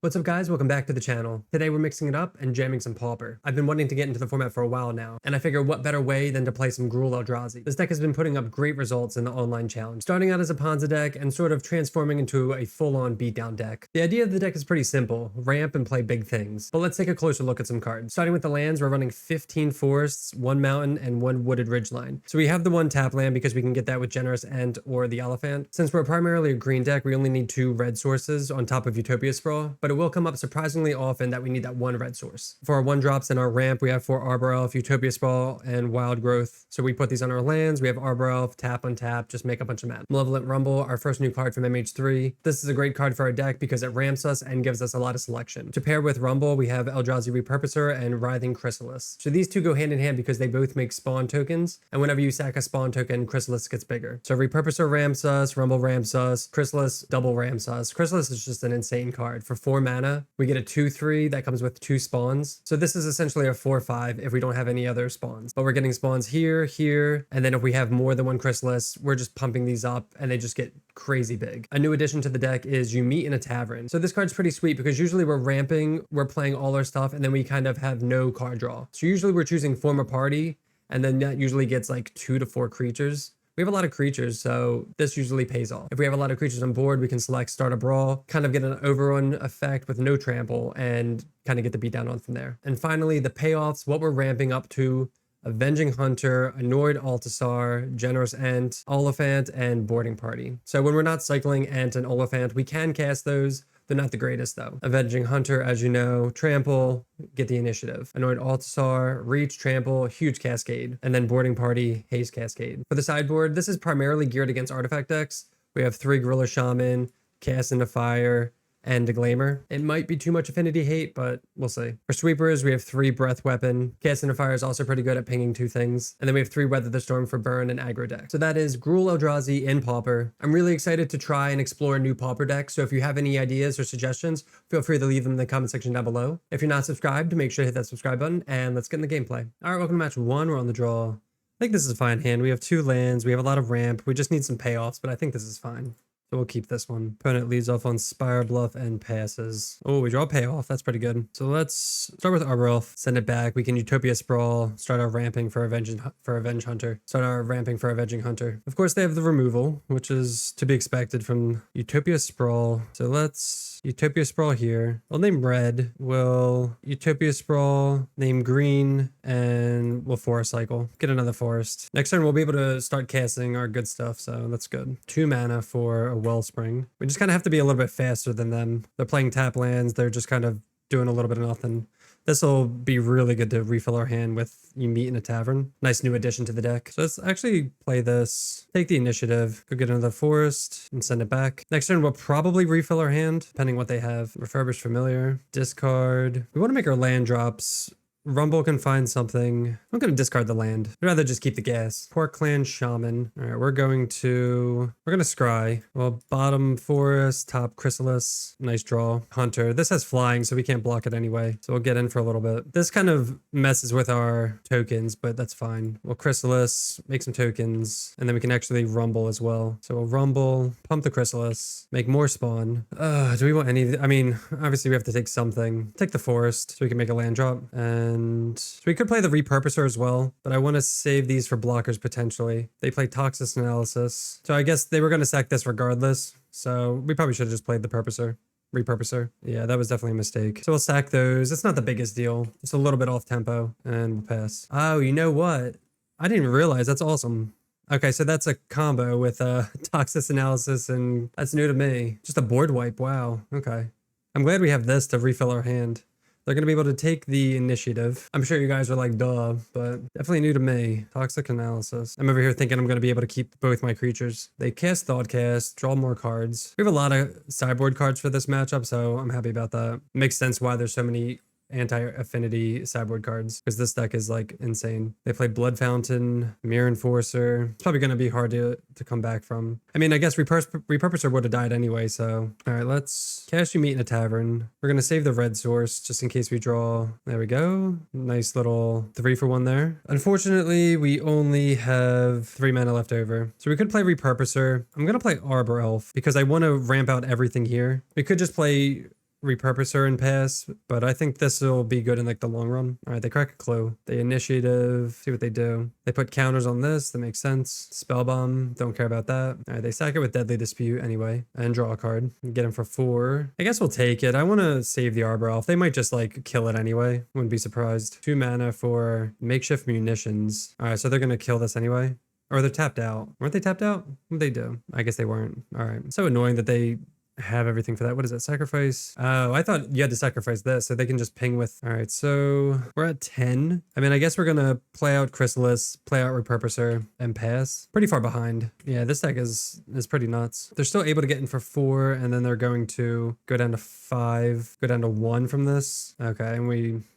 What's up guys, welcome back to the channel. Today we're mixing it up and jamming some Pauper. I've been wanting to get into the format for a while now, and I figure what better way than to play some Gruul Eldrazi. This deck has been putting up great results in the online challenge, starting out as a Ponza deck and sort of transforming into a full-on beatdown deck. The idea of the deck is pretty simple, ramp and play big things. But let's take a closer look at some cards. Starting with the lands, we're running 15 forests, 1 mountain, and 1 wooded ridgeline. So we have the 1 tap land because we can get that with Generous Ent or the Elephant. Since we're primarily a green deck, we only need 2 red sources on top of Utopia Sprawl, but it will come up surprisingly often that we need that 1 red source. For our 1-drops in our ramp, we have 4 Arbor Elf, Utopia Sprawl, and Wild Growth. So we put these on our lands. We have Arbor Elf, tap on tap, just make a bunch of mana. Malevolent Rumble, our first new card from MH3. This is a great card for our deck because it ramps us and gives us a lot of selection. To pair with Rumble, we have Eldrazi Repurposer and Writhing Chrysalis. So these two go hand in hand because they both make spawn tokens, and whenever you sack a spawn token, Chrysalis gets bigger. So Repurposer ramps us, Rumble ramps us, Chrysalis double ramps us. Chrysalis is just an insane card. For 4 mana, we get a 2/3 that comes with 2 spawns. So this is essentially a 4/5 if we don't have any other spawns. But we're getting spawns here, here, and then if we have more than 1 Chrysalis, we're just pumping these up and they just get crazy big. A new addition to the deck is You Meet in a Tavern. So this card's pretty sweet because usually we're ramping, we're playing all our stuff, and then we kind of have no card draw. So usually we're choosing Form a Party, and then that usually gets like 2 to 4 creatures. We have a lot of creatures, so this usually pays off. If we have a lot of creatures on board, we can select Start a Brawl, kind of get an overrun effect with no trample, and kind of get the beat down on from there. And finally, the payoffs, what we're ramping up to: Avenging Hunter, Annoyed Altasar, Generous Ent, Oliphant, and Boarding Party. So when we're not cycling Ent and Oliphant, we can cast those. They're not the greatest though. Avenging Hunter, as you know, trample, get the initiative. Annoyed Altasar, reach, trample, huge cascade. And then Boarding Party, haste cascade. For the sideboard, this is primarily geared against artifact decks. We have 3 Gorilla Shaman, Cast into Fire, and a Glamour. It might be too much Affinity hate, but we'll see. For sweepers, we have 3 Breath Weapon. Cast into Fire is also pretty good at pinging 2 things. And then we have 3 Weather the Storm for burn and aggro deck. So that is Gruul Eldrazi in Pauper. I'm really excited to try and explore a new Pauper deck, so if you have any ideas or suggestions, feel free to leave them in the comment section down below. If you're not subscribed, make sure to hit that subscribe button, and let's get in the gameplay. All right, welcome to match 1. We're on the draw. I think this is a fine hand. We have 2 lands. We have a lot of ramp. We just need some payoffs, but I think this is fine. So we'll keep this one. Opponent leads off on Spire Bluff and passes. Oh, we draw a payoff. That's pretty good. So let's start with Arbor Elf. Send it back. We can Utopia Sprawl. Start our ramping for Avenge Hunter. Start our ramping for Avenging Hunter. Of course, they have the removal, which is to be expected from Utopia Sprawl. So let's Utopia Sprawl here. We'll name red. We'll Utopia Sprawl, name green, and we'll Forest Cycle. Get another forest. Next turn, we'll be able to start casting our good stuff, so that's good. 2 mana for a Wellspring. We just kind of have to be a little bit faster than them. They're playing tap lands. They're just kind of doing a little bit of nothing. This will be really good to refill our hand with You Meet in a Tavern. Nice new addition to the deck. So let's actually play this. Take the initiative. Go get another forest and send it back. Next turn, we'll probably refill our hand, depending what they have. Refurbished Familiar. Discard. We want to make our land drops. Rumble can find something. I'm going to discard the land. I'd rather just keep the gas. Pork Clan Shaman. All right, we're going to scry. Well, bottom forest, top Chrysalis. Nice draw. Hunter. This has flying, so we can't block it anyway. So we'll get in for a little bit. This kind of messes with our tokens, but that's fine. We'll Chrysalis, make some tokens, and then we can actually Rumble as well. So we'll Rumble, pump the Chrysalis, make more spawn. Do we want any? I mean, obviously we have to take something. Take the forest so we can make a land drop. And so we could play the Repurposer as well, but I want to save these for blockers potentially. They play Toxis Analysis. So I guess they were going to sack this regardless. So we probably should have just played the Repurposer. Yeah, that was definitely a mistake. So we'll sack those. It's not the biggest deal. It's a little bit off tempo, and we'll pass. Oh, you know what? I didn't even realize. That's awesome. Okay, so that's a combo with Toxis Analysis, and that's new to me. Just a board wipe. Wow. Okay. I'm glad we have this to refill our hand. They're going to be able to take the initiative. I'm sure you guys are like, duh, but definitely new to me. Toxic Analysis. I'm over here thinking I'm going to be able to keep both my creatures. They cast Thoughtcast, draw more cards. We have a lot of sideboard cards for this matchup, so I'm happy about that. Makes sense why there's so many anti-affinity sideboard cards, because this deck is like insane. They play Blood Fountain, Mirror Enforcer. It's probably going to be hard to come back from. I mean, I guess Repurposer would have died anyway, so. All right, let's cast You Meet in a Tavern. We're going to save the red source just in case we draw. There we go. Nice little 3-for-1 there. Unfortunately, we only have 3 mana left over. So we could play Repurposer. I'm going to play Arbor Elf because I want to ramp out everything here. We could just play repurposer and pass, but I think this will be good in like the long run. All right, they crack a clue. They initiative, see what they do. They put counters on this, that makes sense. Spell bomb, don't care about that. All right, they sack it with Deadly Dispute anyway, and draw a card. Get him for 4. I guess we'll take it. I want to save the Arbor Elf. They might just like kill it anyway. Wouldn't be surprised. 2 mana for makeshift munitions. All right, so they're gonna kill this anyway. Or they're tapped out. Weren't they tapped out? What'd they do? I guess they weren't. All right. So annoying that they have everything for that. What is it? Sacrifice? Oh, I thought you had to sacrifice this so they can just ping with. All right, so we're at 10. I mean, I guess we're gonna play out Chrysalis, play out Repurposer, and pass. Pretty far behind. Yeah, this deck is pretty nuts. They're still able to get in for 4, and then they're going to go down to 5, go down to 1 from this. Okay,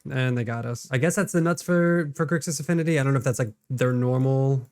and they got us. I guess that's the nuts for Grixis Affinity. I don't know if that's like their normal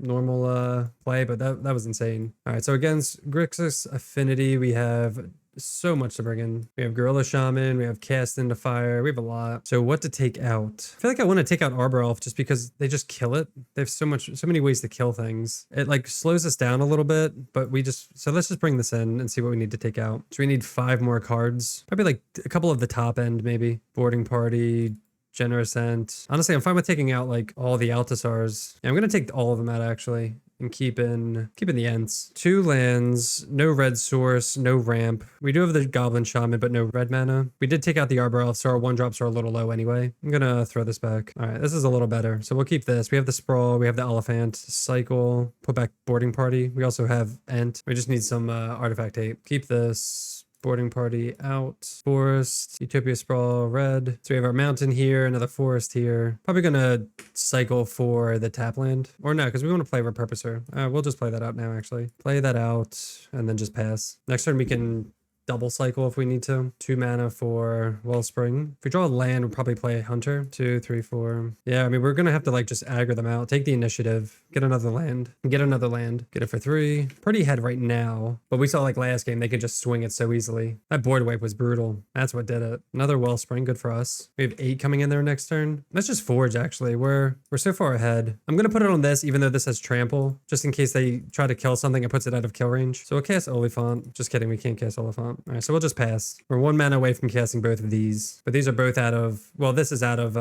play, but that was insane. All right, so against Grixis Affinity, we have so much to bring in. We have Gorilla Shaman, we have Cast into Fire, we have a lot. So what to take out? I feel like I want to take out Arbor Elf just because they just kill it. They have so many ways to kill things. It like slows us down a little bit, but so let's just bring this in and see what we need to take out. So we need 5 more cards. Probably like a couple of the top end, maybe. Boarding Party, Generous Ent. Honestly, I'm fine with taking out like all the Altasars. Yeah, I'm gonna take all of them out actually. And keeping the Ents. 2 lands, no red source, no ramp. We do have the Goblin Shaman, but no red mana. We did take out the Arbor Elf, so our 1-drops are a little low anyway. I'm gonna throw this back. All right, this is a little better. So we'll keep this. We have the Sprawl, we have the Elephant, Cycle, put back Boarding Party. We also have Ent. We just need some Artifact Tape. Keep this. Boarding Party out. Forest, Utopia Sprawl, red. So we have our mountain here, another forest here. Probably gonna cycle for the tap land. Or no, because we want to play Repurposer. We'll just play that out now, actually. Play that out, and then just pass. Next turn we can double cycle if we need to. 2 mana for Wellspring. If we draw a land, we'll probably play Hunter. 2, 3, 4. Yeah, I mean, we're gonna have to like just aggro them out. Take the initiative. Get another land. Get another land. Get it for 3. Pretty ahead right now. But we saw like last game, they could just swing it so easily. That board wipe was brutal. That's what did it. Another Wellspring, good for us. We have 8 coming in there next turn. Let's just Forge actually. We're so far ahead. I'm gonna put it on this, even though this has Trample, just in case they try to kill something, it puts it out of kill range. So we'll cast Oliphant. Just kidding, we can't cast Oliphant. All right, so we'll just pass. We're 1 mana away from casting both of these, but these are both out of, well, this is out of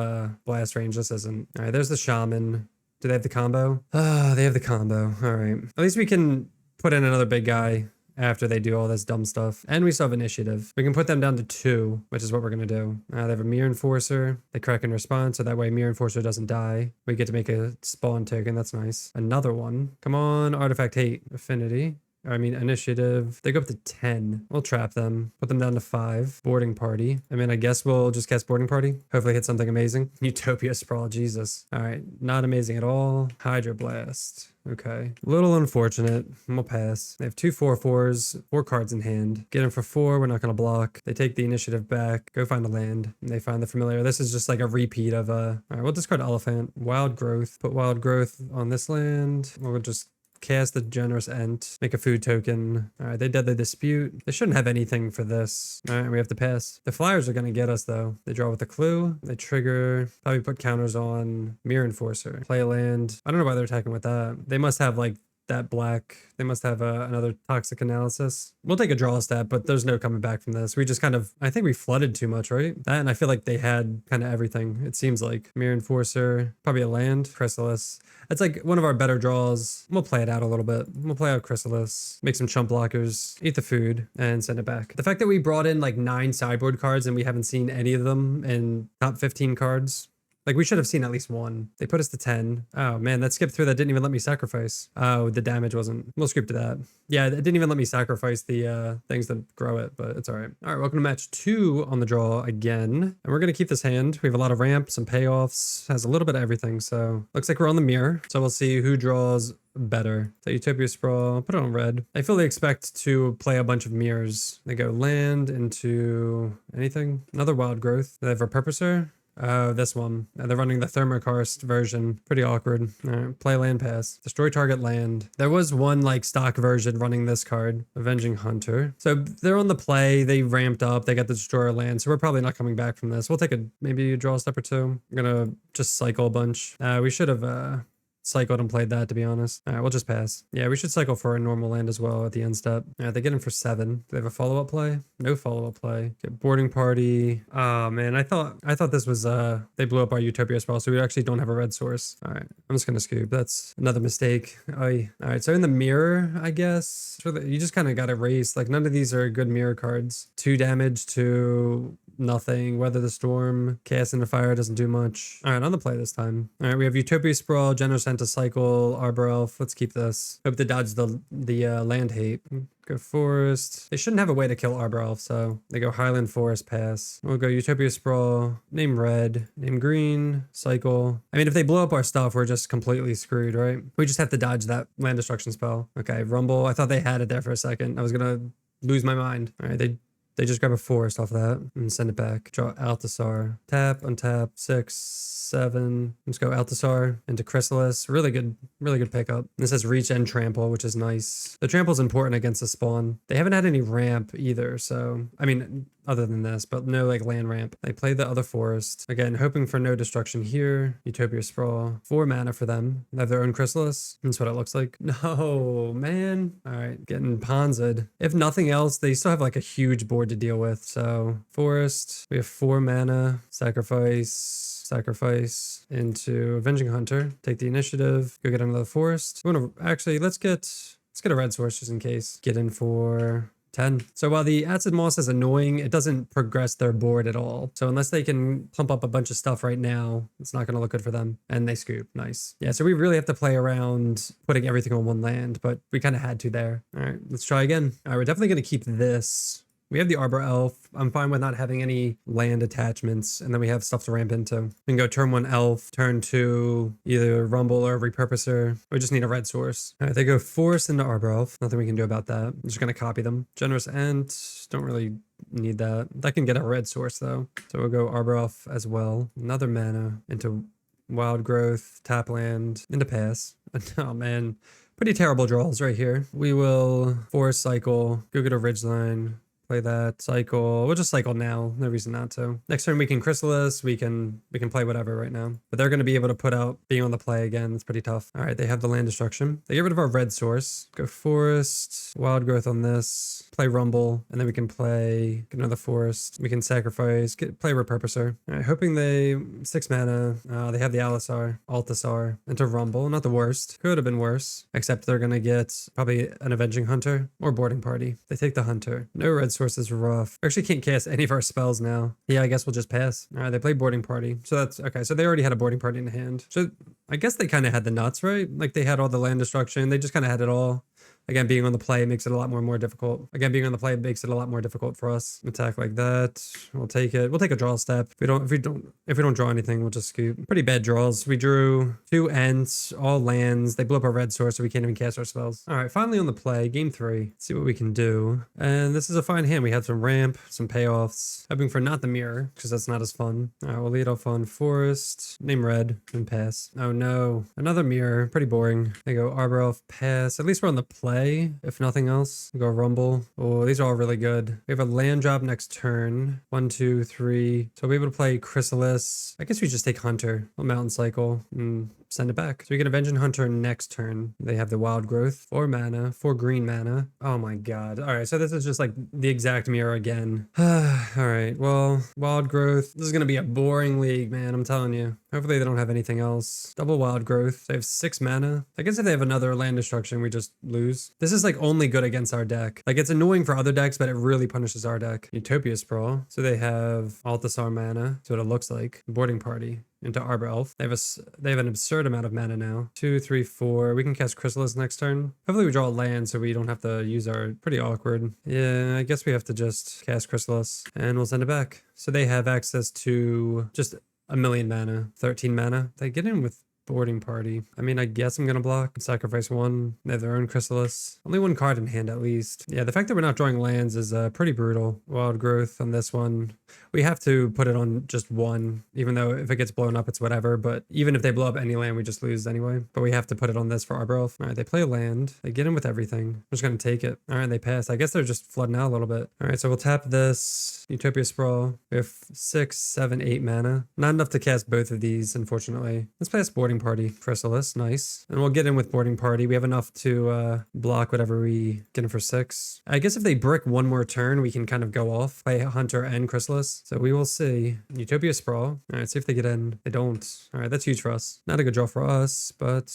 blast range. This isn't. All right, there's the Shaman. Do they have the combo? They have the combo. All right. At least we can put in another big guy after they do all this dumb stuff. And we still have initiative. We can put them down to 2, which is what we're going to do. They have a Mirror Enforcer. They crack in response, so that way Mirror Enforcer doesn't die. We get to make a spawn token. That's nice. Another one. Come on, Artifact Hate. Affinity. Initiative. They go up to 10. We'll trap them. Put them down to 5. Boarding Party. I mean, I guess we'll just cast Boarding Party. Hopefully hit something amazing. Utopia Sprawl. Jesus. All right. Not amazing at all. Hydroblast. Okay. A little unfortunate. We'll pass. They have 2 4/4s, 4 cards in hand. Get them for 4. We're not going to block. They take the initiative back. Go find a land. And they find the familiar. This is just like a repeat of all right, we'll discard Elephant. Wild Growth. Put Wild Growth on this land. We'll just cast the Generous Ent, make a food token. All right, they Deadly Dispute. They shouldn't have anything for this. All right, we have to pass. The Flyers are going to get us, though. They draw with a clue. They trigger. Probably put counters on Mirror Enforcer. Play a land. I don't know why they're attacking with that. They must have, like, that black. They must have another Toxic Analysis. We'll take a draw step, but there's no coming back from this. We just kind of, I think we flooded too much, right? That, and I feel like they had kind of everything. It seems like Mirror Enforcer, probably a land, Chrysalis. That's like one of our better draws. We'll play it out a little bit. We'll play out Chrysalis, make some chump blockers, eat the food, and send it back. The fact that we brought in like 9 sideboard cards and we haven't seen any of them in top 15 cards, like, we should have seen at least 1. They put us to 10. Oh, man, that skipped through. That didn't even let me sacrifice. Oh, the damage wasn't. We'll skip to that. Yeah, it didn't even let me sacrifice the things that grow it, but it's all right. All right, welcome to match 2 on the draw again. And we're going to keep this hand. We have a lot of ramp, some payoffs, has a little bit of everything. So looks like we're on the mirror. So we'll see who draws better. So Utopia Sprawl, put it on red. I fully expect to play a bunch of mirrors. They go land into anything. Another Wild Growth. They have Repurposer. Oh, this one. They're running the Thermokarst version. Pretty awkward. All right, play land pass. Destroy target land. There was one like stock version running this card. Avenging Hunter. So they're on the play. They ramped up. They got the Destroyer land. So we're probably not coming back from this. We'll take maybe a draw step or 2. I'm gonna just cycle a bunch. We should have cycled and played that, to be honest. All right, we'll just pass. Yeah, we should cycle for a normal land as well at the end step. All right, they get in for 7. Do they have a follow-up play? No follow-up play. Get boarding party. Oh man, I thought this was they blew up our Utopia spell, so we actually don't have a red source. All right, I'm just gonna scoop. That's another mistake. All right, so in the mirror, I guess you just kind of got erased. Like none of these are good mirror cards. 2 damage to nothing. Weather the storm. Chaos into fire doesn't do much. All right, on the play this time. All right, we have Utopia Sprawl, Generous Sent to cycle, Arbor Elf. Let's keep this. Hope to dodge the land hate. Go Forest. They shouldn't have a way to kill Arbor Elf, so they go Highland Forest, pass. We'll go Utopia Sprawl, name red, name green, cycle. I mean, if they blow up our stuff, we're just completely screwed, right? We just have to dodge that land destruction spell. Okay, Rumble. I thought they had it there for a second. I was gonna lose my mind. All right, they just grab a forest off of that and send it back. Draw Altasar. Tap, untap, 6, 7. Let's go Altasar into Chrysalis. Really good pickup. This has reach and trample, which is nice. The trample's important against the spawn. They haven't had any ramp either, so I mean, other than this, but no like land ramp. They play the other forest. Again, hoping for no destruction here. Utopia Sprawl. 4 mana for them. They have their own Chrysalis. That's what it looks like. No, man. All right, getting Ponza'd. If nothing else, they still have like a huge board to deal with. So forest. We have 4 mana. Sacrifice into Avenging Hunter. Take the initiative. Go get another forest. Actually, let's get a red source just in case. Get in for 10. So while the Acid Moss is annoying, it doesn't progress their board at all. So unless they can pump up a bunch of stuff right now, it's not going to look good for them. And they scoop. Nice. Yeah, so we really have to play around putting everything on one land, but we kind of had to there. All right, let's try again. All right, we're definitely going to keep this. We have the Arbor Elf. I'm fine with not having any land attachments, and then we have stuff to ramp into. We can go turn 1 Elf, turn 2 either Rumble or Repurposer. We just need a red source. All right, they go Forest into Arbor Elf. Nothing we can do about that. I'm just going to copy them. Generous Ent. Don't really need that. That can get a red source, though. So we'll go Arbor Elf as well. Another mana into Wild Growth, tap land, into pass. Oh, man. Pretty terrible draws right here. We will Forest Cycle, go get a Ridgeline. Play that, cycle. We'll just cycle now. No reason not to. Next turn we can Chrysalis. We can play whatever right now. But they're going to be able to put out being on the play again. It's pretty tough. All right, they have the land destruction. They get rid of our red source. Go Forest, Wild Growth on this. Play Rumble, and then we can play get another Forest. We can sacrifice, play Repurposer. All right, hoping they 6 mana. They have the Altasar into Rumble. Not the worst. Could have been worse. Except they're going to get probably an Avenging Hunter or Boarding Party. They take the Hunter. No red source is rough. We actually can't cast any of our spells now. Yeah, I guess we'll just pass. All right, they play Boarding Party. So that's okay. So they already had a Boarding Party in hand. So I guess they kind of had the nuts, right? Like they had all the land destruction. They just kind of had it all. Again, being on the play makes it a lot more difficult. Again, being on the play makes it a lot more difficult for us. Attack like that. We'll take it. We'll take a draw step. If we don't draw anything, we'll just scoop. Pretty bad draws. We drew 2 Ents, all lands. They blew up our red source, so we can't even cast our spells. All right, finally on the play. Game 3. Let's see what we can do. And this is a fine hand. We had some ramp, some payoffs. Hoping for not the mirror, because that's not as fun. All right, we'll lead off on Forest. Name red and pass. Oh no. Another mirror. Pretty boring. They go Arbor Elf, pass. At least we're on the play. If nothing else, we'll go Rumble. Oh, these are all really good. We have a land drop next turn. 1, 2, 3. So we'll be able to play Chrysalis. I guess we just take Hunter. We'll Mountain Cycle and send it back. So we get Avenging Hunter next turn. They have the Wild Growth. 4 mana. 4 green mana. Oh my god. All right, so this is just like the exact mirror again. All right, well, Wild Growth. This is going to be a boring league, man. I'm telling you. Hopefully they don't have anything else. Double Wild Growth. They have 6 mana. I guess if they have another land destruction, we just lose. This is like only good against our deck. Like it's annoying for other decks, but it really punishes our deck. Utopia Sprawl. So they have Altasar mana. That's what it looks like. Boarding Party into Arbor Elf. They have an absurd amount of mana now. 2, 3, 4. We can cast Chrysalis next turn. Hopefully we draw a land so we don't have to use our pretty awkward. Yeah, I guess we have to just cast Chrysalis and we'll send it back. So they have access to just a million mana, 13 mana. They get in with Boarding Party. I mean, I guess I'm gonna block. Sacrifice 1. They have their own Chrysalis. Only 1 card in hand at least. Yeah, the fact that we're not drawing lands is pretty brutal. Wild Growth on this one. We have to put it on just one, even though if it gets blown up, it's whatever. But even if they blow up any land, we just lose anyway. But we have to put it on this for Arbroath. All right, they play land. They get in with everything. I'm just going to take it. All right, they pass. I guess they're just flooding out a little bit. All right, so we'll tap this. Utopia Sprawl. We have 6, 7, 8 mana. Not enough to cast both of these, unfortunately. Let's play a Boarding Party. Chrysalis, nice. And we'll get in with Boarding Party. We have enough to block whatever we get in for 6. I guess if they brick one more turn, we can kind of go off, play Hunter and Chrysalis. So we will see. Utopia Sprawl. All right, see if they get in. They don't. All right, that's huge for us. Not a good draw for us, but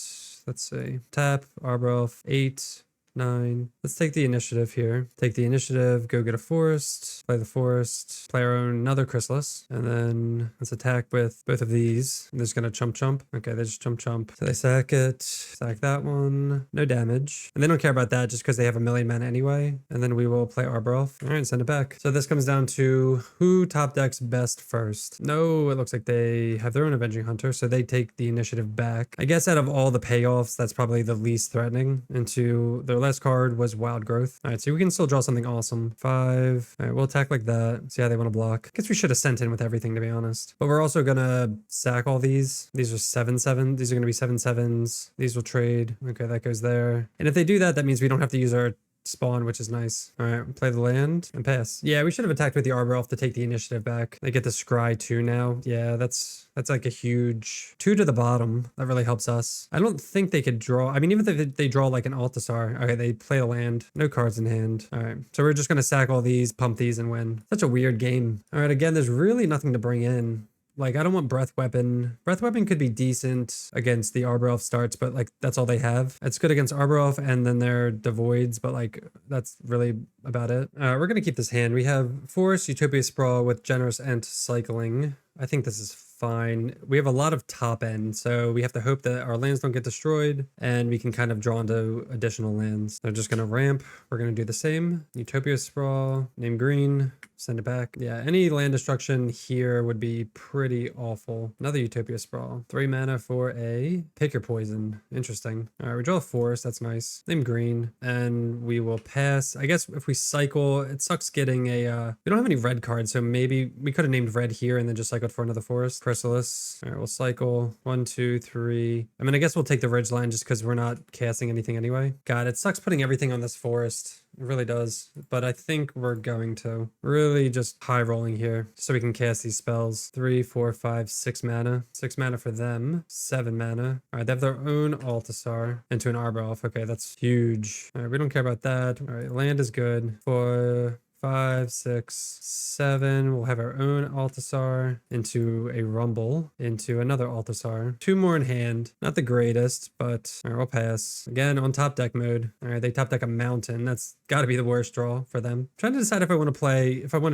let's see. Tap, Arbroath, 8. 9. Let's take the initiative here. Take the initiative, go get a forest, play the forest, play our own another Chrysalis, and then let's attack with both of these. They're just gonna chump. Okay, they just chump. So they sack it, sack that one, no damage. And they don't care about that just because they have a million mana anyway. And then we will play Arbroath. All right, send it back. So this comes down to who top decks best first. No, it looks like they have their own Avenging Hunter, so they take the initiative back. I guess out of all the payoffs, that's probably the least threatening. Into their last card was Wild Growth. All right, so we can still draw something awesome. 5. All right, we'll attack like that. See how they want to block. Guess we should have sent in with everything, to be honest. But we're also gonna sack all these. These are 7/7. These are gonna be 7/7s. These will trade. Okay, that goes there. And if they do that, that means we don't have to use our spawn, which is nice. All right, play the land and pass. Yeah, we should have attacked with the Arbroath to take the initiative back. They get the Scry 2 now. Yeah, that's like a huge 2 to the bottom. That really helps us. I don't think they could draw. I mean, even if they draw like an Altasar. Okay, they play a land. No cards in hand. All right, so we're just gonna sack all these, pump these, and win. Such a weird game. All right, again, there's really nothing to bring in. Like, I don't want Breath Weapon. Breath Weapon could be decent against the Arbroath starts, but like, that's all they have. It's good against Arbroath and then their Devoids, but like, that's really about it. We're going to keep this hand. We have Forest, Utopia Sprawl with Generous Ent cycling. I think this is fine. We have a lot of top end, so we have to hope that our lands don't get destroyed and we can kind of draw into additional lands. They're just going to ramp. We're going to do the same. Utopia Sprawl, name green, send it back. Yeah, any land destruction here would be pretty awful. Another Utopia Sprawl. 3 mana for a pick your poison. Interesting. All right, we draw a forest. That's nice. Name green, and we will pass. I guess if we cycle, it sucks getting a, we don't have any red cards, so maybe we could have named red here and then just cycled for another forest. Chrysalis. All right, we'll cycle 1, 2, 3. I mean, I guess we'll take the ridge line just because we're not casting anything anyway. God, it sucks putting everything on this forest. It really does. But I think we're going to really just high rolling here so we can cast these spells. 3, 4, 5, 6 mana. 6 mana for them. 7 mana. All right, they have their own Altasar into an Arbroath. Okay, that's huge. All right, we don't care about that. All right, land is good. 4, 5, 6, 7. We'll have our own Altasar into a Rumble, into another Altasar. 2 more in hand. Not the greatest, but all right, we'll pass. Again, on top deck mode. All right, they top deck a mountain. That's got to be the worst draw for them. I'm trying to decide if I want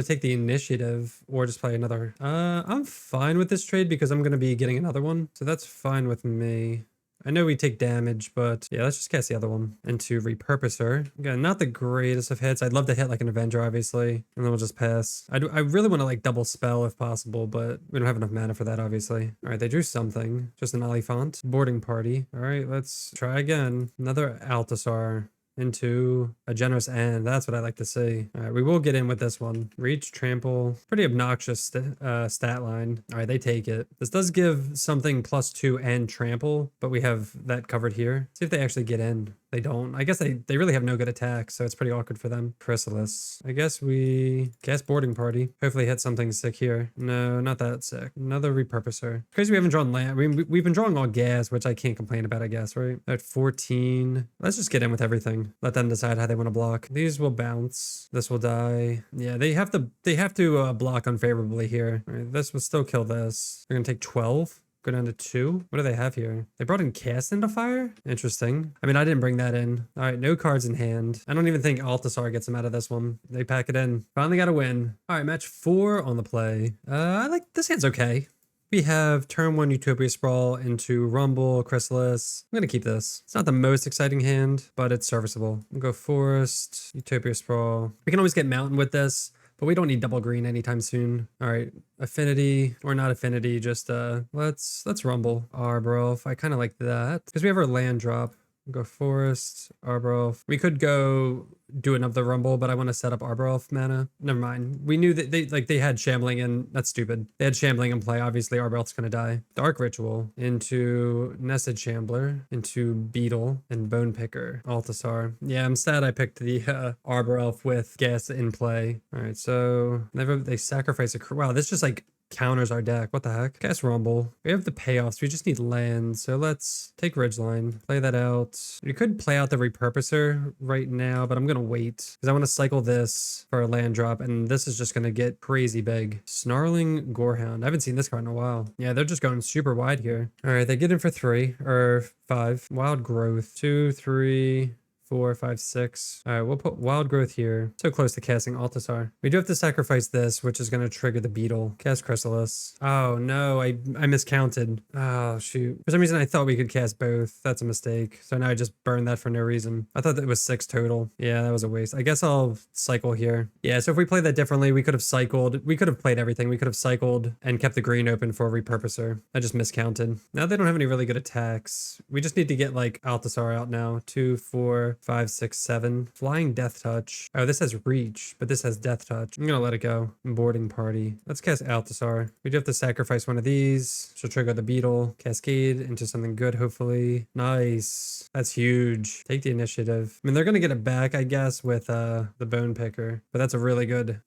to take the initiative or just play another. I'm fine with this trade because I'm going to be getting another one. So that's fine with me. I know we take damage, but yeah, let's just cast the other one into Repurposer. Again, not the greatest of hits. I'd love to hit like an Avenger, obviously, and then we'll just pass. I really want to like double spell if possible, but we don't have enough mana for that, obviously. All right, they drew something. Just an Oliphant. Boarding Party. All right, let's try again. Another Altasar into a Generous End. That's what I like to see. All right, we will get in with this one. Reach, Trample. Pretty obnoxious stat line. All right, they take it. This does give something +2 and Trample, but we have that covered here. See if they actually get in. They don't. I guess they really have no good attack, so it's pretty awkward for them. Chrysalis. I guess we cast Boarding Party. Hopefully hit something sick here. No, not that sick. Another Repurposer. It's crazy we haven't drawn land. I mean, we've been drawing all gas, which I can't complain about, I guess, right? At 14. Let's just get in with everything. Let them decide how they want to block. These will bounce. This will die. Yeah, they have to block unfavorably here. All right, this will still kill this. They're gonna take 12. Go down to 2. What do they have here? They brought in Cast into Fire? Interesting. I mean, I didn't bring that in. All right, no cards in hand. I don't even think Altasar gets them out of this one. They pack it in. Finally got a win. All right, match 4 on the play. I like this hand's okay. We have turn 1 Utopia Sprawl into Rumble, Chrysalis. I'm going to keep this. It's not the most exciting hand, but it's serviceable. We'll go Forest, Utopia Sprawl. We can always get Mountain with this, but we don't need double green anytime soon. All right, Affinity, or not Affinity, just let's Rumble. Arbroath, I kind of like that. Because we have our land drop. Go Forest, Arbor Elf. We could go do another Rumble, but I want to set up Arbor Elf mana. Never mind. We knew that they had Shambling in. That's stupid. They had Shambling in play. Obviously, Arbor Elf's going to die. Dark Ritual into Nested Shambler, into Beetle, and Bone Picker. Altasar. Yeah, I'm sad I picked the Arbor Elf with Gas in play. All right, so never they sacrifice a... Wow, this just like counters our deck. What the heck? Cast Rumble. We have the payoffs. We just need land. So let's take Ridgeline. Play that out. We could play out the Repurposer right now, but I'm going to wait because I want to cycle this for a land drop. And this is just going to get crazy big. Snarling Gorehound. I haven't seen this card in a while. Yeah, they're just going super wide here. All right, they get in for 3 or 5. Wild Growth. 2, 3... 4, 5, 6. All right, we'll put Wild Growth here. So close to casting Altasar. We do have to sacrifice this, which is going to trigger the Beetle. Cast Chrysalis. Oh, no, I miscounted. Oh, shoot. For some reason, I thought we could cast both. That's a mistake. So now I just burned that for no reason. I thought that it was 6 total. Yeah, that was a waste. I guess I'll cycle here. Yeah, so if we play that differently, we could have cycled. We could have played everything. We could have cycled and kept the green open for a Repurposer. I just miscounted. Now they don't have any really good attacks. We just need to get like Altasar out now. 2, 4, 5, 6, 7. Flying Death Touch. Oh, this has Reach, but this has Death Touch. I'm gonna let it go. Boarding Party. Let's cast Altasar. We do have to sacrifice one of these. She'll trigger the Beetle. Cascade into something good, hopefully. Nice. That's huge. Take the initiative. I mean, they're gonna get it back, I guess, with the Bone Picker, but that's a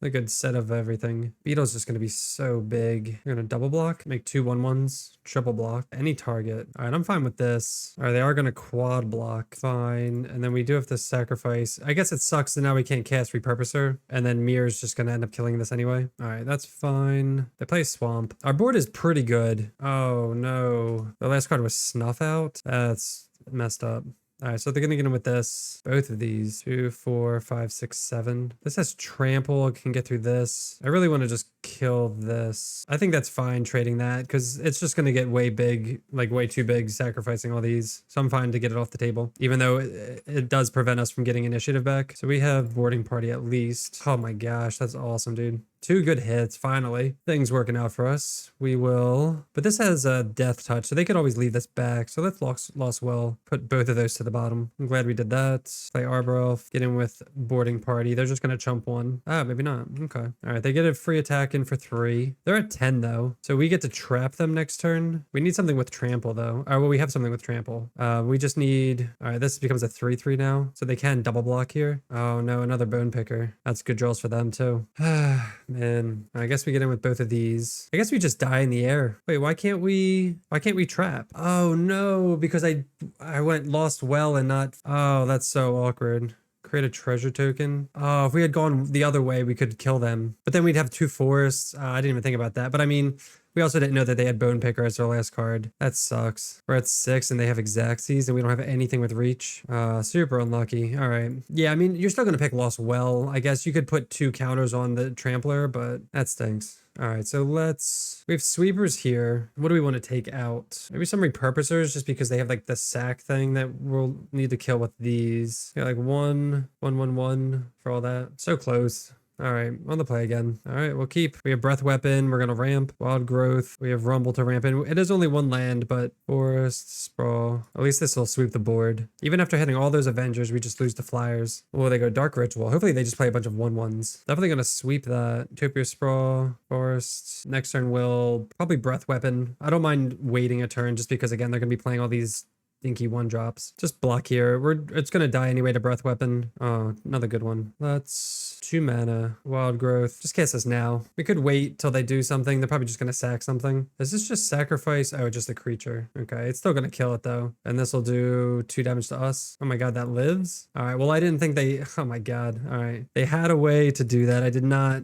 good set of everything. Beetle's just gonna be so big. We're gonna double block, make 2 1/1s, triple block, any target. All right, I'm fine with this. All right, they are gonna quad block. Fine. And then we do have to sacrifice. I guess it sucks that now we can't cast Repurposer, and then Mirror's just gonna end up killing this anyway. All right, that's fine. They play Swamp. Our board is pretty good. Oh no, the last card was Snuff Out. That's messed up. All right, so they're gonna get in with this. Both of these. 2, 4, 5, 6, 7. This has Trample. Can get through this. I really want to just kill this. I think that's fine trading that because it's just gonna get way big, like way too big, sacrificing all these. So I'm fine to get it off the table, even though it does prevent us from getting initiative back. So we have Boarding Party at least. Oh my gosh, that's awesome, dude. 2 good hits, finally. Things working out for us. We will... But this has a Death Touch, so they could always leave this back. So let's Lost Well. Put both of those to the bottom. I'm glad we did that. Play Arbor Elf. Get in with Boarding Party. They're just going to chump 1. Ah, maybe not. Okay. All right, they get a free attack in for 3. They're at 10, though. So we get to trap them next turn. We need something with Trample, though. Oh, well, we have something with Trample. We just need... All right, this becomes a 3/3 now. So they can double block here. Oh, no, another Bone Picker. That's good draws for them, too. Man, I guess we get in with both of these. I guess we just die in the air. Wait, why can't we trap? Oh no, because I went Lost Well and not... Oh, that's so awkward. Create a treasure token. Oh, if we had gone the other way, we could kill them. But then we'd have 2 forests. I didn't even think about that. But I mean, we also didn't know that they had Bone Picker as their last card. That sucks. We're at 6 and they have Xaxes and we don't have anything with Reach. Super unlucky. All right. Yeah, I mean, you're still going to pick Lost Well. I guess you could put 2 counters on the Trampler, but that stinks. All right, so we have Sweepers here. What do we want to take out? Maybe some Repurposers just because they have like the sack thing that we'll need to kill with these. Yeah, like 1, 1, 1, 1 for all that. So close. All right, on the play again. All right, we'll keep. We have Breath Weapon. We're going to ramp. Wild Growth. We have Rumble to ramp in. It is only 1 land, but Forest, Sprawl. At least this will sweep the board. Even after hitting all those Avengers, we just lose to Flyers. Oh, they go Dark Ritual. Hopefully they just play a bunch of 1/1s. Definitely going to sweep that. Utopia Sprawl, Forest. Next turn will probably Breath Weapon. I don't mind waiting a turn just because, again, they're going to be playing all these dinky 1-drops. Just block here. It's gonna die anyway to Breath Weapon. Oh, another good one. Let's 2 mana. Wild Growth. Just cast this now. We could wait till they do something. They're probably just gonna sack something. Is this just sacrifice? Oh, just a creature. Okay, it's still gonna kill it though. And this will do 2 damage to us. Oh my god, that lives? All right, well, I didn't think they... Oh my god. All right. They had a way to do that. I did not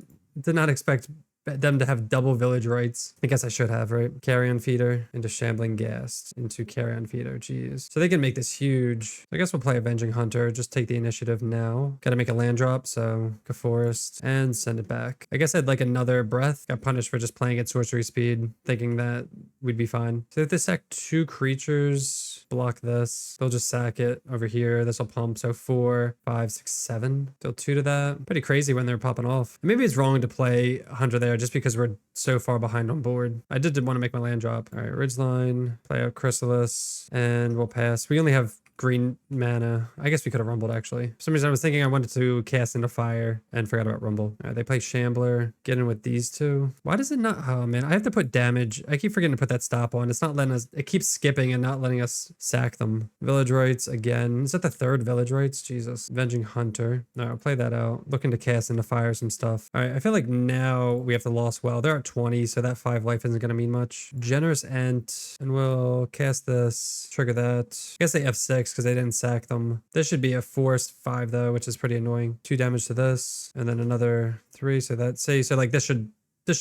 expect them to have double village rights. I guess I should have, right? Carrion Feeder into Shambling Ghast into Carrion Feeder. Jeez. So they can make this huge. I guess we'll play Avenging Hunter. Just take the initiative now. Gotta make a land drop, so go Forest and send it back. I guess I'd like another Breath. Got punished for just playing at sorcery speed, thinking that we'd be fine. So if they sack 2 creatures, block this. They'll just sack it over here. This will pump. So 4, 5, 6, 7. Deal 2 to that. Pretty crazy when they're popping off. Maybe it's wrong to play Hunter there just because we're so far behind on board. I did want to make my land drop. All right, Ridgeline, play out Chrysalis, and we'll pass. We only have green mana. I guess we could have rumbled actually. For some reason I was thinking I wanted to cast into fire and forgot about rumble. All right, they play Shambler. Get in with these two. Why does it not? Oh man, I have to put damage. I keep forgetting to put that stop on. It's not letting us, it keeps skipping and not letting us sack them. Village Rites again. Is that the third Village Rites? Jesus. Avenging Hunter. All right, I'll play that out. Looking to cast into fire some stuff. All right, I feel like now we have to Lost Well. They're at 20, so that 5 life isn't going to mean much. Generous Ent, and we'll cast this, trigger that. I guess they F6 because they didn't sack them. This should be a forced 5 though, which is pretty annoying. 2 damage to this, and then another 3, so that's, so like this should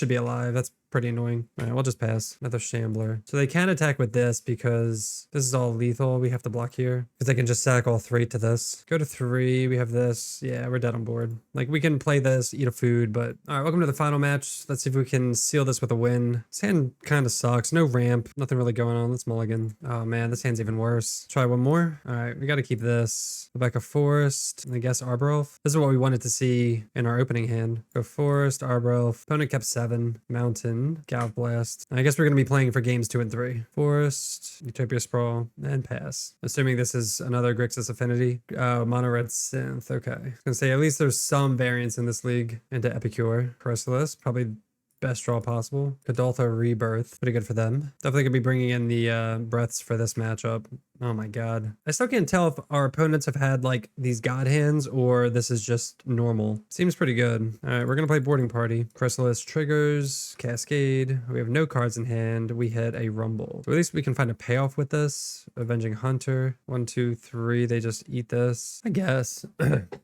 be alive. That's pretty annoying. All right, we'll just pass. Another Shambler. So they can attack with this because this is all lethal. We have to block here because they can just sack all 3 to this. Go to 3. We have this. Yeah, we're dead on board. Like we can play this, eat a food, but all right, welcome to the final match. Let's see if we can seal this with a win. This hand kind of sucks. No ramp. Nothing really going on. Let's mulligan. Oh man, this hand's even worse. Try one more. All right, we got to keep this. Go back a Forest. And I guess Arbor Elf. This is what we wanted to see in our opening hand. Go Forest, Arbor Elf. Opponent kept 7. Mountain. Galv Blast. I guess we're going to be playing for games 2 and 3. Forest, Utopia Sprawl, and pass. Assuming this is another Grixis Affinity. Mono Red Synth. Okay. I was going to say, at least there's some variance in this league into Epicure. Chrysalis, probably best draw possible. Godolpho Rebirth. Pretty good for them. Definitely going to be bringing in the breaths for this matchup. Oh my god. I still can't tell if our opponents have had like these god hands or this is just normal. Seems pretty good. All right, we're going to play Boarding Party. Chrysalis triggers, Cascade. We have no cards in hand. We hit a Rumble. So at least we can find a payoff with this. Avenging Hunter. 1, 2, 3. They just eat this. I guess.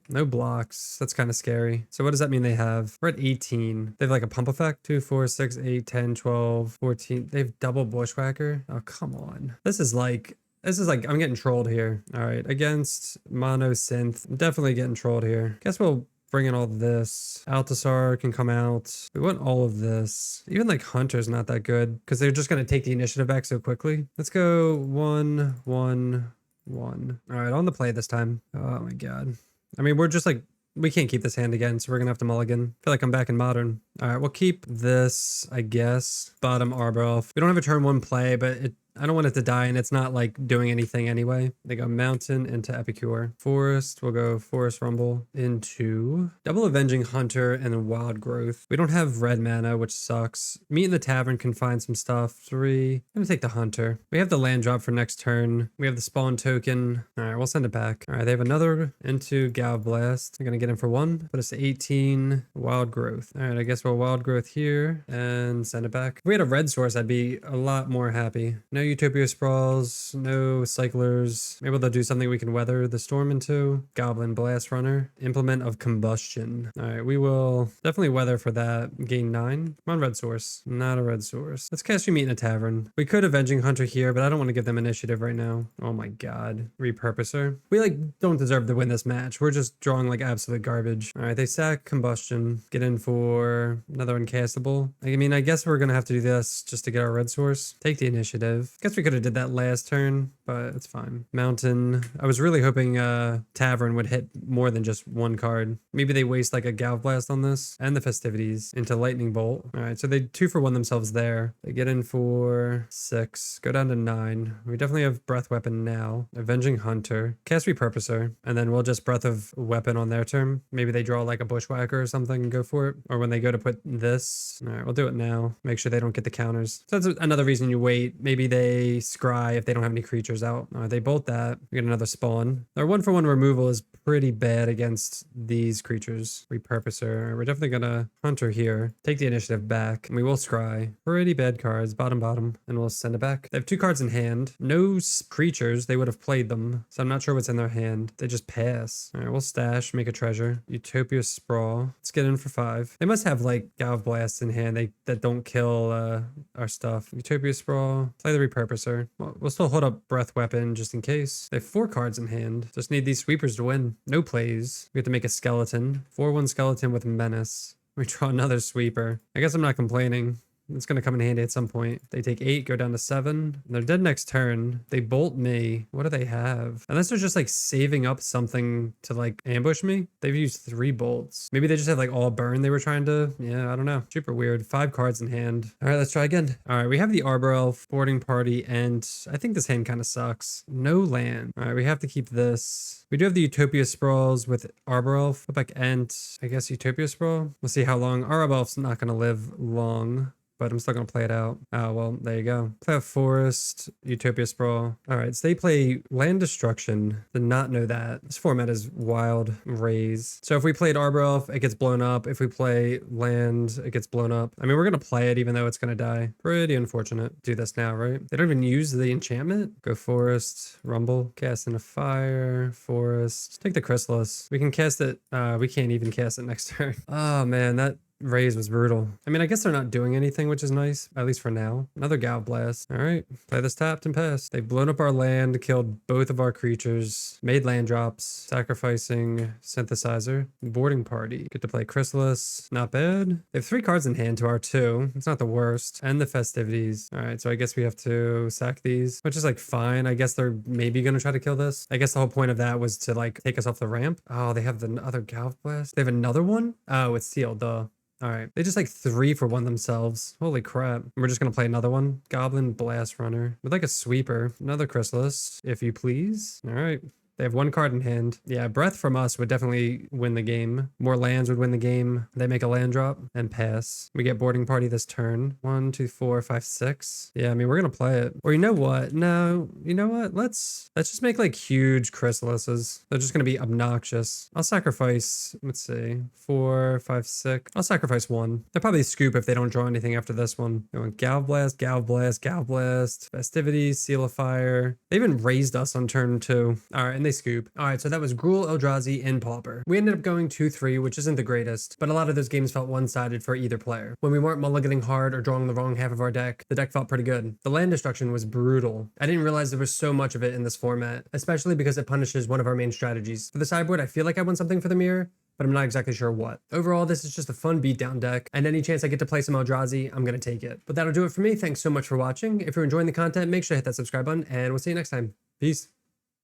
No blocks. That's kind of scary. So what does that mean they have? We're at 18. They have like a pump effect. 2, 4, 6, 8, 10, 12, 14. They have double Bushwhacker. Oh, come on. This is like, I'm getting trolled here. All right, against Mono Synth, I'm definitely getting trolled here. Guess we'll bring in all this. Altasar can come out. We want all of this. Even like Hunter's not that good because they're just going to take the initiative back so quickly. Let's go 1, 1, 1. All right, on the play this time. Oh my god. I mean, we're just like, we can't keep this hand again, so we're gonna have to mulligan. I feel like I'm back in Modern. All right, we'll keep this, I guess. Bottom Arbor Elf. We don't have a turn 1 play, but I don't want it to die, and it's not like doing anything anyway. They go Mountain into Epicure. Forest, we'll go Forest Rumble into double Avenging Hunter and then Wild Growth. We don't have red mana, which sucks. Meet in the Tavern can find some stuff. 3. I'm gonna take the Hunter. We have the land drop for next turn. We have the spawn token. All right, we'll send it back. All right, they have another into Galv Blast. I'm gonna get in for 1. Put us to 18. Wild Growth. All right, I guess we'll Wild Growth here and send it back. If we had a red source, I'd be a lot more happy. No Utopia Sprawls, no Cyclers. Maybe they'll do something we can weather the storm into. Goblin Blast Runner. Implement of Combustion. All right, we will definitely weather for that. Gain 9. Come on, red source. Not a red source. Let's cast You Meet in a Tavern. We could Avenging Hunter here, but I don't want to give them initiative right now. Oh my god. Repurposer. We like don't deserve to win this match. We're just drawing like absolute garbage. All right, they sack Combustion. Get in for another uncastable. I mean, I guess we're gonna have to do this just to get our red source. Take the initiative. Guess we could have did that last turn, but it's fine. Mountain. I was really hoping Tavern would hit more than just 1 card. Maybe they waste like a Galv Blast on this and the Festivities into Lightning Bolt. All right, so they 2 for 1 themselves there. They get in for 6. Go down to 9. We definitely have Breath Weapon now. Avenging Hunter. Cast Repurposer. And then we'll just Breath of Weapon on their turn. Maybe they draw like a Bushwhacker or something and go for it. Or when they go to put this. All right, we'll do it now. Make sure they don't get the counters. So that's another reason you wait. Maybe they scry if they don't have any creatures out. They bolt that. We get another spawn. Our 1-for-1 removal is pretty bad against these creatures. Repurposer. We're definitely gonna Hunter here. Take the initiative back. And we will scry. Pretty bad cards. Bottom. And we'll send it back. They have 2 cards in hand. No creatures. They would have played them. So I'm not sure what's in their hand. They just pass. All right, we'll stash. Make a treasure. Utopia Sprawl. Let's get in for 5. They must have like Galv Blasts in hand that don't kill our stuff. Utopia Sprawl. Play the Repurposer. We'll still hold up Breath Weapon just in case. They have 4 cards in hand. Just need these sweepers to win. No plays. We have to make a skeleton. 4/1 skeleton with Menace. We draw another sweeper. I guess I'm not complaining. It's going to come in handy at some point. They take 8, go down to 7. They're dead next turn. They bolt me. What do they have? Unless they're just like saving up something to like ambush me. They've used 3 bolts. Maybe they just have like all burn they were trying to. Yeah, I don't know. Super weird. 5 cards in hand. All right, let's try again. All right, we have the Arbor Elf, Boarding Party, and I think this hand kind of sucks. No land. All right, we have to keep this. We do have the Utopia Sprawls with Arbor Elf. Go back and I guess Utopia Sprawl. We'll see how long. Arbor Elf's not going to live long, but I'm still going to play it out. Oh, well, there you go. Play a Forest, Utopia Sprawl. All right, so they play Land Destruction. Did not know that. This format is wild. Raise. So if we played Arbor Elf, it gets blown up. If we play Land, it gets blown up. I mean, we're going to play it even though it's going to die. Pretty unfortunate. Do this now, right? They don't even use the enchantment. Go Forest, Rumble, cast in a Fire, Forest. Take the Chrysalis. We can cast it. We can't even cast it next turn. Oh, man, that raise was brutal. I mean, I guess they're not doing anything, which is nice, at least for now. Another Galv Blast. All right, play this tapped and pass. They've blown up our land, killed both of our creatures, made land drops, sacrificing Synthesizer, Boarding Party. Get to play Chrysalis. Not bad. They have 3 cards in hand to our 2. It's not the worst. And the Festivities. All right, so I guess we have to sack these, which is like fine. I guess they're maybe going to try to kill this. I guess the whole point of that was to like take us off the ramp. Oh, they have the other Galv Blast. They have another one? Oh, it's sealed, duh. All right, they just like 3 for 1 themselves. Holy crap. We're just gonna play another one. Goblin Blast Runner with like a sweeper. Another Chrysalis, if you please. All right. They have 1 card in hand. Yeah, Breath from us would definitely win the game. More lands would win the game. They make a land drop and pass. We get Boarding Party this turn. 1, 2, 4, 5, 6. Yeah, I mean, we're gonna play it. Or you know what? No, you know what? Let's just make like huge Chrysalises. They're just gonna be obnoxious. I'll sacrifice, let's see, 4, 5, 6. I'll sacrifice 1. They'll probably scoop if they don't draw anything after this one. Going Galv Blast, Galv Blast, Galv Blast, Festivities, Seal of Fire. They even raised us on turn 2. All right, and they scoop. All right, so that was Gruul Eldrazi and Pauper. We ended up going 2-3, which isn't the greatest, but a lot of those games felt one-sided for either player. When we weren't mulliganing hard or drawing the wrong half of our deck, the deck felt pretty good. The land destruction was brutal. I didn't realize there was so much of it in this format, especially because it punishes one of our main strategies. For the sideboard, I feel like I won something for the mirror, but I'm not exactly sure what. Overall, this is just a fun beatdown deck, and any chance I get to play some Eldrazi, I'm gonna take it. But that'll do it for me. Thanks so much for watching. If you're enjoying the content, make sure to hit that subscribe button, and we'll see you next time. Peace.